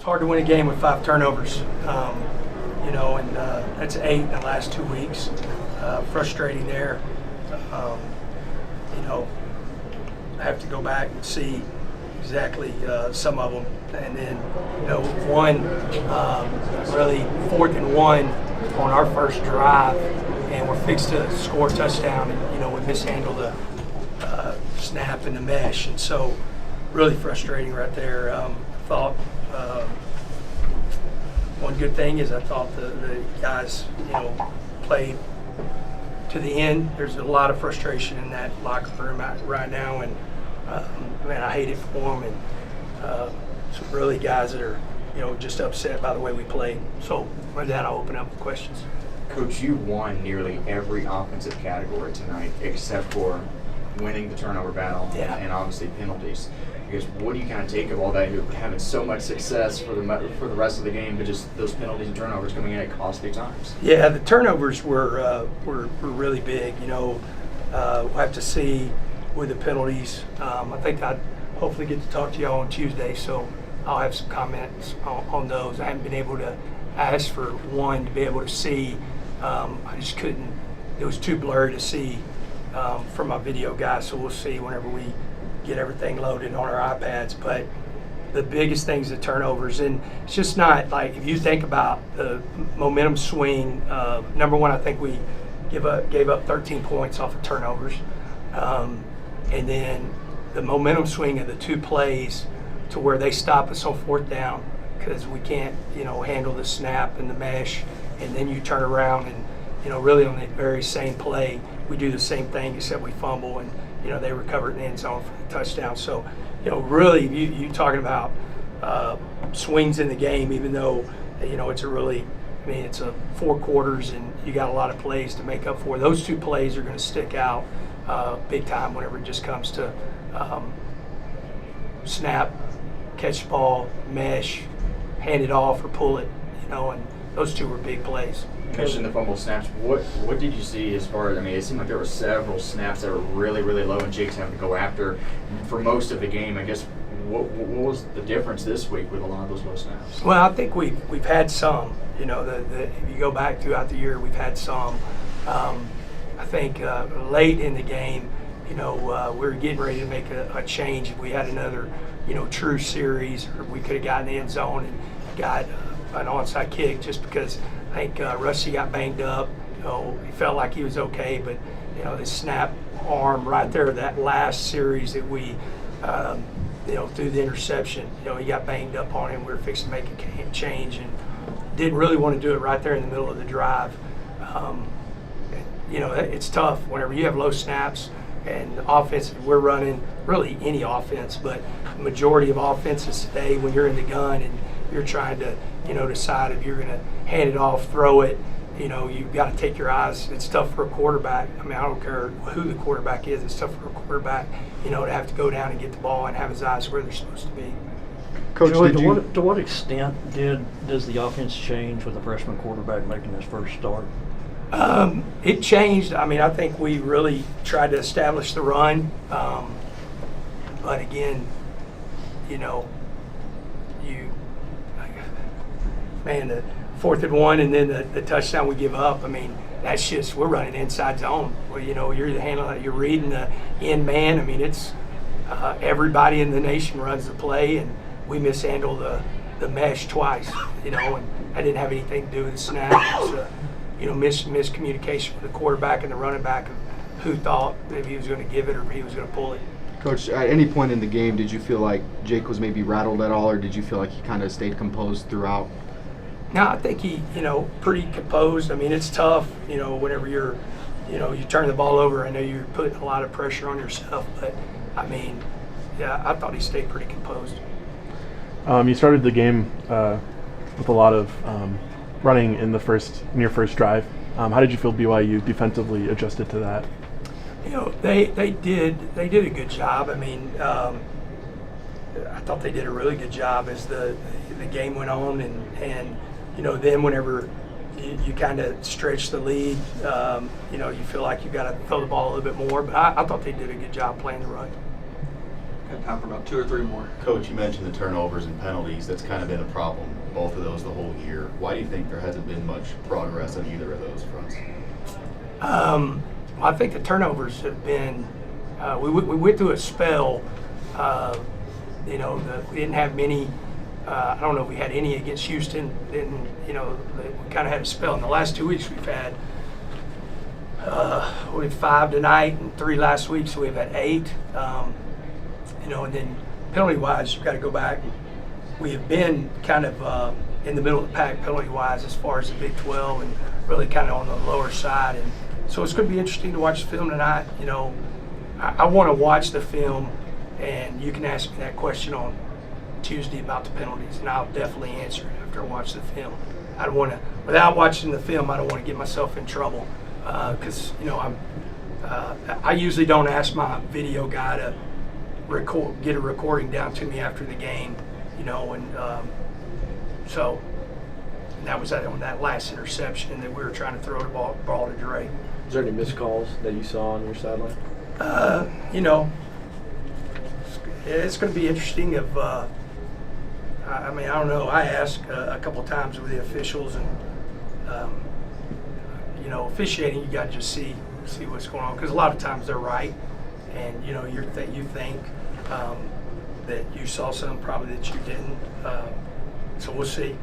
hard to win a game with 5 turnovers, and that's 8 in the last 2 weeks. Frustrating there. I have to go back and see exactly some of them. And then, one really 4th and 1 on our first drive, and we're fixed to score a touchdown, and, we mishandled the snap and the mesh. And so really frustrating right there. I thought one good thing is I thought the guys, played to the end. There's a lot of frustration in that locker room right now, and I hate it for them. And some really guys that are, just upset by the way we played. So with that, I'll open up for questions. Coach, you won nearly every offensive category tonight except for winning the turnover battle and obviously penalties. I guess, what do you kind of take of all that? You're having so much success for the rest of the game, but just those penalties and turnovers coming in at costly times. Yeah, the turnovers were really big. We'll have to see with the penalties. I think I'd hopefully get to talk to y'all on Tuesday, so I'll have some comments on those. I haven't been able to ask for one to be able to see. I just couldn't. It was too blurry to see from my video guys, so we'll see whenever we get everything loaded on our iPads. But the biggest things, the turnovers, and it's just not like, if you think about the momentum swing, number one, I think we gave up 13 points off of turnovers, and then the momentum swing of the 2 plays to where they stop us on 4th down because we can't handle the snap and the mesh, and then you turn around and really on the very same play we do the same thing except we fumble, and they recover it in the end zone for the touchdown. So, really, you talking about swings in the game, even though, it's it's a 4 quarters and you got a lot of plays to make up for. Those 2 plays are going to stick out big time whenever it just comes to snap, catch the ball, mesh, hand it off or pull it, and those 2 were big plays. You mentioned the fumble snaps. What did you see as far as, it seemed like there were several snaps that were really, really low and Jake's having to go after for most of the game. I guess, what was the difference this week with a lot of those low snaps? Well, I think we've had some. If you go back throughout the year, we've had some. I think late in the game, we were getting ready to make a change. If we had another, true series, or we could have gotten in the end zone and got an onside kick, just because I think Rusty got banged up. He felt like he was okay, but the snap arm right there, that last series that we, through the interception, he got banged up on him. We were fixing to make a change and didn't really want to do it right there in the middle of the drive. It's tough whenever you have low snaps and the offense. We're running really any offense, but the majority of offenses today, when you're in the gun and you're trying to, decide if you're going to hand it off, throw it, you've got to take your eyes. It's tough for a quarterback. I don't care who the quarterback is. It's tough for a quarterback, to have to go down and get the ball and have his eyes where they're supposed to be. Coach, to what extent does the offense change with a freshman quarterback making his first start? It changed. I think we really tried to establish the run. But again, the 4th and 1 and then the touchdown we give up, that's just, we're running inside zone. Well, you're handling it, you're reading the end man. It's everybody in the nation runs the play, and we mishandle the mesh twice, and that didn't have anything to do with the snap. It was miscommunication with the quarterback and the running back of who thought if he was going to give it or if he was going to pull it. Coach, at any point in the game, did you feel like Jake was maybe rattled at all, or did you feel like he kind of stayed composed throughout? No, I think he, pretty composed. It's tough, whenever you're, you turn the ball over. I know you're putting a lot of pressure on yourself, but I thought he stayed pretty composed. You started the game with a lot of running in your first drive. How did you feel BYU defensively adjusted to that? They did a good job. I thought they did a really good job as the game went on, and then whenever you kind of stretch the lead, you feel like you've got to throw the ball a little bit more. But I thought they did a good job playing the run. Got time for about 2 or 3 more. Coach, you mentioned the turnovers and penalties. That's kind of been a problem, both of those the whole year. Why do you think there hasn't been much progress on either of those fronts? I think the turnovers have been. We went through a spell. We didn't have many. I don't know if we had any against Houston. Then we kind of had a spell. In the last 2 weeks, we've had. We had 5 tonight and 3 last week, so we've had 8. And then penalty-wise, you've got to go back. We have been kind of in the middle of the pack penalty-wise as far as the Big 12 and really kind of on the lower side. And so it's going to be interesting to watch the film tonight. I want to watch the film, and you can ask me that question on Tuesday about the penalties, and I'll definitely answer it after I watch the film. I don't want to, without watching the film, I don't want to get myself in trouble because I usually don't ask my video guy to get a recording down to me after the game, so that was on that last interception that we were trying to throw the ball to Drake. Is there any missed calls that you saw on your sideline? It's going to be interesting if, I don't know. I asked a couple times with the officials and, officiating, you got to just see what's going on. Because a lot of times they're right. And, you think that you saw something probably that you didn't. So we'll see.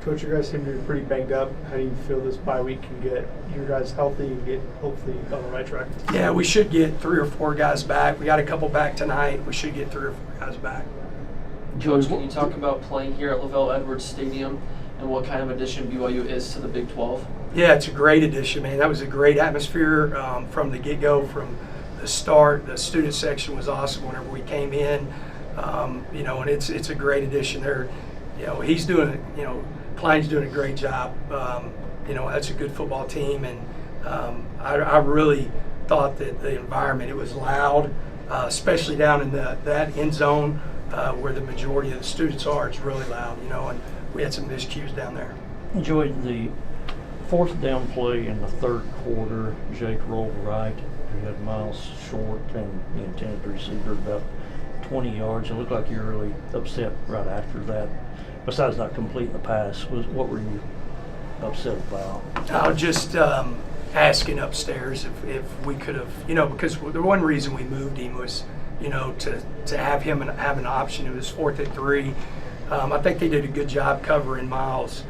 Coach, you guys seem to be pretty banged up. How do you feel this bye week can get you guys healthy and get hopefully on the right track? Yeah, we should get 3 or 4 guys back. We got a couple back tonight. We should get 3 or 4 guys back. Coach, can you talk about playing here at Lavelle Edwards Stadium and what kind of addition BYU is to the Big 12? Yeah, it's a great addition, man. That was a great atmosphere from the get-go, from the start. The student section was awesome whenever we came in, and it's a great addition there. He's doing, Klein's doing a great job. That's a good football team, and I really thought that the environment, it was loud, especially down in that end zone where the majority of the students are. It's really loud, and we had some miscues down there. Enjoyed the 4th down play in the 3rd quarter. Jake rolled right. He had Miles short and the intended receiver about 20 yards. It looked like you were really upset right after that. Besides not completing the pass, what were you upset about? I was just asking upstairs if we could have, because the one reason we moved him was, to have him and have an option. It was 4th and 3. I think they did a good job covering Miles.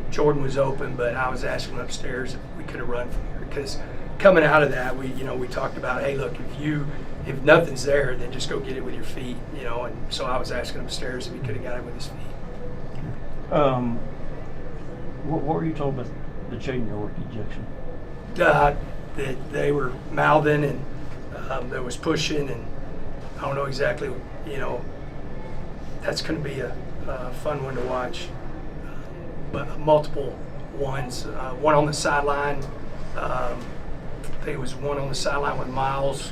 Jordan was open, but I was asking upstairs if we could have run from here because coming out of that, we talked about, hey, look, if nothing's there, then just go get it with your feet, and so I was asking upstairs if he could have got it with his feet. What were you told about the Jaden York ejection? That they were mouthing and there was pushing, and I don't know exactly, that's going to be a fun one to watch. But multiple ones, one on the sideline. I think it was one on the sideline with Miles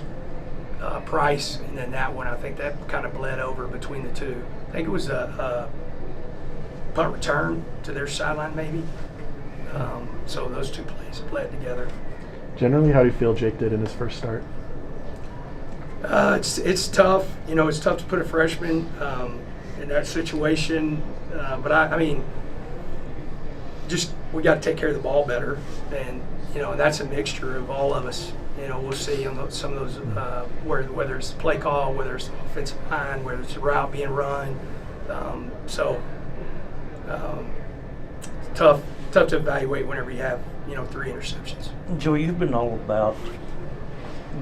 Price, and then that one, I think that kind of bled over between the two. I think it was a punt return to their sideline maybe. So those 2 plays bled together. Generally, how do you feel Jake did in his first start? It's tough. It's tough to put a freshman in that situation. But I mean, just we got to take care of the ball better, and and that's a mixture of all of us. We'll see on some of those whether it's the play call, whether it's the offensive line, whether it's the route being run. Tough to evaluate whenever you have 3 interceptions. Joey, you've been all about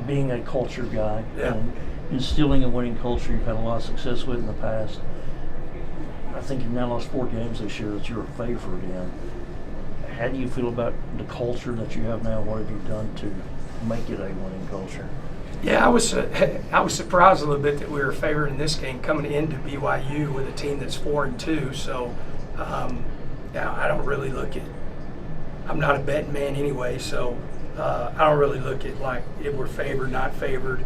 being a culture guy Yeah. and instilling a winning culture. You've had a lot of success with in the past. I think you've now lost 4 games this year that you're a favorite in. How do you feel about the culture that you have now? What have you done to make it a winning culture? Yeah, I was surprised a little bit that we were favored in this game coming into BYU with a team that's 4-2. So, I don't really look at. I'm not a betting man anyway, so I don't really look at like if we're favored, not favored.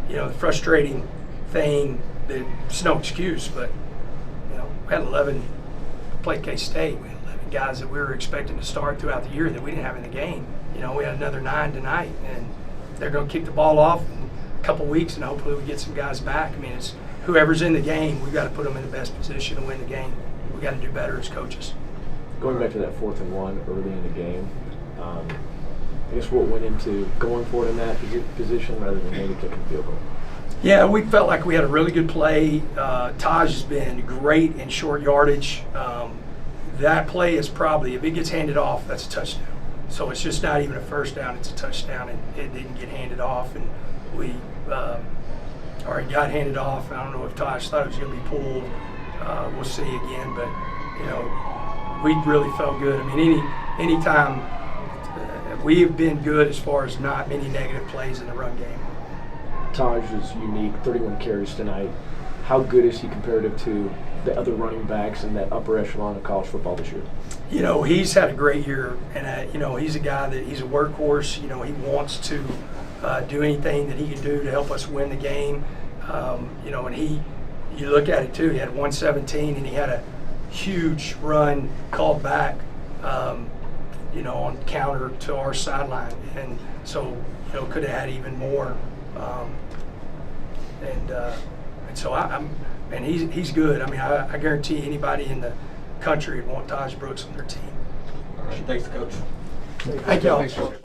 The frustrating thing that it's no excuse, but we had 11 played K-State. We had 11 guys that we were expecting to start throughout the year that we didn't have in the game. We had another 9 tonight, and they're going to kick the ball off. And couple weeks, and hopefully we get some guys back. I mean, it's whoever's in the game, we've got to put them in the best position to win the game. We got to do better as coaches. Going back to that 4th and 1 early in the game, I guess what went into going for it in that position rather than maybe kicking a field goal? Yeah, we felt like we had a really good play. Tahj has been great in short yardage. That play is probably, if it gets handed off, that's a touchdown. So it's just not even a first down, it's a touchdown. It didn't get handed off, and we already got handed off. I don't know if Tahj thought it was going to be pulled. We'll see again, but, you know, we really felt good. I mean, anytime we have been good as far as not many negative plays in the run game. Tahj is unique, 31 carries tonight. How good is he comparative to the other running backs in that upper echelon of college football this year? You know, he's had a great year, and you know, he's a guy that he's a workhorse. You know, he wants to do anything that he can do to help us win the game. You know, and you look at it too. He had 117, and he had a huge run called back. You know, on counter to our sideline, and so you know, could have had even more. And so and he's good. I mean, I guarantee anybody in the country would want Tahj Brooks on their team. All right, thanks, Coach. Thank y'all.